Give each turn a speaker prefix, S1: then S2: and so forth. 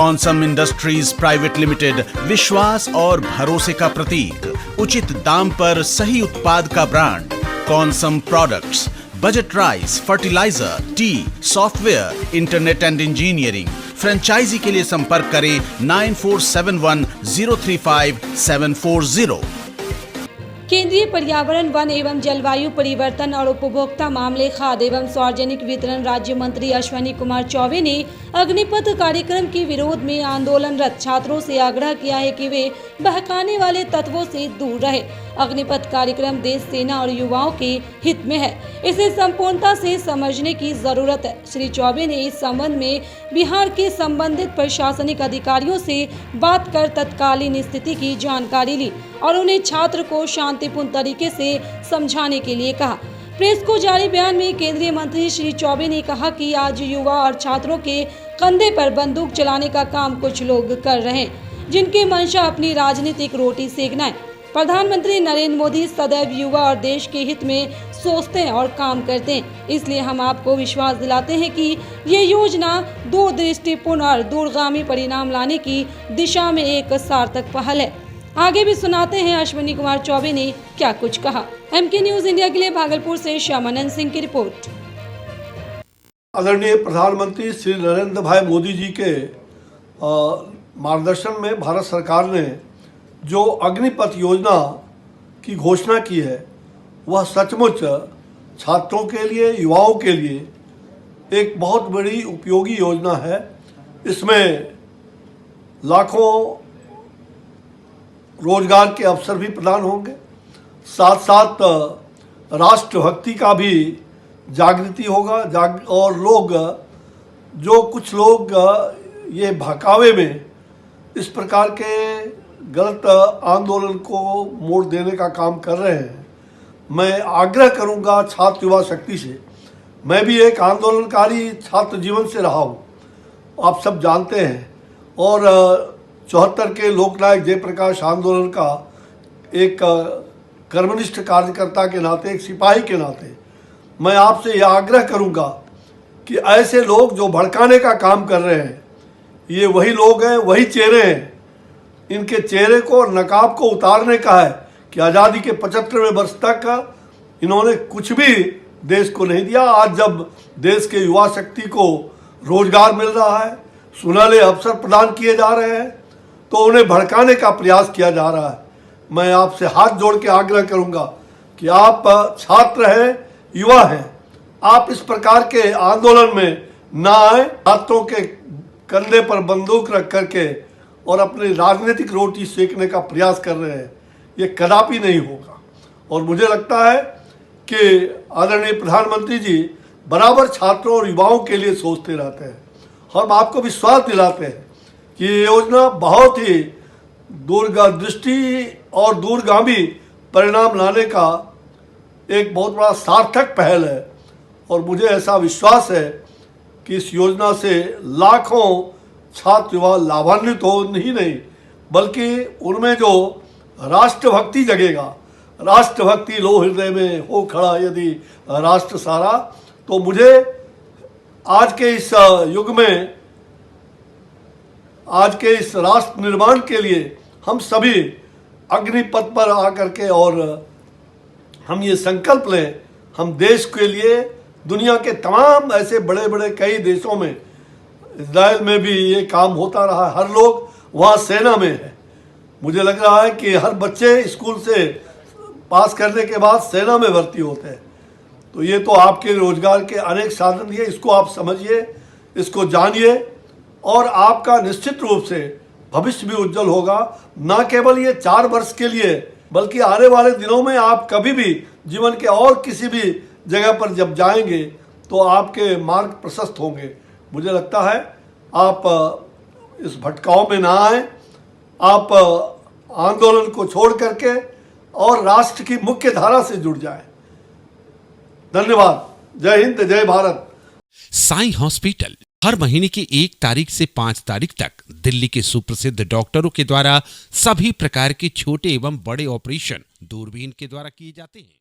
S1: कॉन्सम industries private limited, विश्वास और भरोसे का प्रतीक, उचित दाम पर सही उत्पाद का brand. Consumer products, budget rice, fertilizer, tea, software, internet and engineering. Franchisee के लिए संपर्क करें 9471035740।
S2: केंद्रीय पर्यावरण, वन एवं जलवायु परिवर्तन और उपभोक्ता मामले, खाद्य एवं सार्वजनिक वितरण राज्य मंत्री अश्विनी कुमार चौबे ने अग्निपथ कार्यक्रम के विरोध में आंदोलनरत छात्रों से आग्रह किया है कि वे बहकाने वाले तत्वों से दूर रहे। अग्निपथ कार्यक्रम देश, सेना और युवाओं के हित में है, इसे संपूर्णता से समझने की जरूरत है। श्री चौबे ने इस संबंध में बिहार के संबंधित प्रशासनिक अधिकारियों से बात कर तत्कालीन स्थिति की जानकारी ली और उन्हें छात्र को शांतिपूर्ण तरीके से समझाने के लिए कहा। प्रेस को जारी बयान में केंद्रीय मंत्री श्री चौबे ने कहा कि आज युवा और छात्रों के कंधे पर बंदूक चलाने का काम कुछ लोग कर रहे हैं, जिनकी मंशा अपनी राजनीतिक रोटी सेकना है। प्रधानमंत्री नरेंद्र मोदी सदैव युवा और देश के हित में सोचते हैं और काम करते हैं, इसलिए हम आपको विश्वास दिलाते हैं कि ये योजना दूरदृष्टिपूर्ण और दूरगामी परिणाम लाने की दिशा में एक सार्थक पहल है। आगे भी सुनाते हैं अश्विनी कुमार चौबे ने क्या कुछ कहा। एमके न्यूज इंडिया के लिए भागलपुर से श्यामानंद सिंह की रिपोर्ट।
S3: आदरणीय प्रधानमंत्री श्री नरेंद्र भाई मोदी जी के मार्गदर्शन में भारत सरकार ने जो अग्निपथ योजना की घोषणा की है, वह सचमुच छात्रों के लिए, युवाओं के लिए एक बहुत बड़ी उपयोगी योजना है। इसमें लाखों रोजगार के अवसर भी प्रदान होंगे, साथ साथ राष्ट्रभक्ति का भी जागृति होगा और लोग कुछ लोग ये भड़कावे में इस प्रकार के गलत आंदोलन को मोड़ देने का काम कर रहे हैं। मैं आग्रह करूंगा छात्र युवा शक्ति से, मैं भी एक आंदोलनकारी छात्र जीवन से रहा हूं, आप सब जानते हैं, और 74 के लोकनायक जयप्रकाश आंदोलन का एक कर्मनिष्ठ कार्यकर्ता के नाते, एक सिपाही के नाते मैं आपसे यह आग्रह करूंगा कि ऐसे लोग जो भड़काने का काम कर रहे हैं, ये वही लोग हैं, वही चेहरे हैं। इनके चेहरे को, नकाब को उतारने का है कि आज़ादी के 75वें वर्ष तक इन्होंने कुछ भी देश को नहीं दिया। आज जब देश के युवा शक्ति को रोजगार मिल रहा है, सुनहरे अवसर प्रदान किए जा रहे हैं, तो उन्हें भड़काने का प्रयास किया जा रहा है। मैं आपसे हाथ जोड़ के आग्रह करूंगा कि आप छात्र हैं, युवा हैं, आप इस प्रकार के आंदोलन में ना आए। छात्रों के कंधे पर बंदूक रख करके और अपनी राजनीतिक रोटी सेकने का प्रयास कर रहे हैं, ये कदापि नहीं होगा। और मुझे लगता है कि आदरणीय प्रधानमंत्री जी बराबर छात्रों और युवाओं के लिए सोचते रहते हैं। हम आपको विश्वास दिलाते हैं कि ये योजना बहुत ही दूरदृष्टि और दूरगामी परिणाम लाने का एक बहुत बड़ा सार्थक पहल है। और मुझे ऐसा विश्वास है कि इस योजना से लाखों छात्र युवा लाभान्वित हो ही नहीं, बल्कि उनमें जो राष्ट्रभक्ति जगेगा, राष्ट्रभक्ति लो हृदय में हो खड़ा यदि राष्ट्र सारा, तो मुझे आज के इस युग में, आज के इस राष्ट्र निर्माण के लिए हम सभी अग्निपथ पर आकर के और हम ये संकल्प लें, हम देश के लिए, दुनिया के तमाम ऐसे बड़े बड़े कई देशों में, इजराइल में भी ये काम होता रहा, हर लोग वहाँ सेना में है। मुझे लग रहा है कि हर बच्चे स्कूल से पास करने के बाद सेना में भर्ती होते हैं। तो ये तो आपके रोजगार के अनेक साधन दिए, इसको आप समझिए, इसको जानिए, और आपका निश्चित रूप से भविष्य भी उज्जवल होगा। ना केवल ये 4 वर्ष के लिए, बल्कि आने वाले दिनों में आप कभी भी जीवन के और किसी भी जगह पर जब जाएंगे तो आपके मार्ग प्रशस्त होंगे। मुझे लगता है आप इस भटकाव में ना आए, आप आंदोलन को छोड़ करके और राष्ट्र की मुख्य धारा से जुड़ जाएं। धन्यवाद। जय हिंद, जय भारत।
S4: साईं हॉस्पिटल हर महीने की 1 तारीख से 5 तारीख तक दिल्ली के सुप्रसिद्ध डॉक्टरों के द्वारा सभी प्रकार के छोटे एवं बड़े ऑपरेशन दूरबीन के द्वारा किए जाते हैं।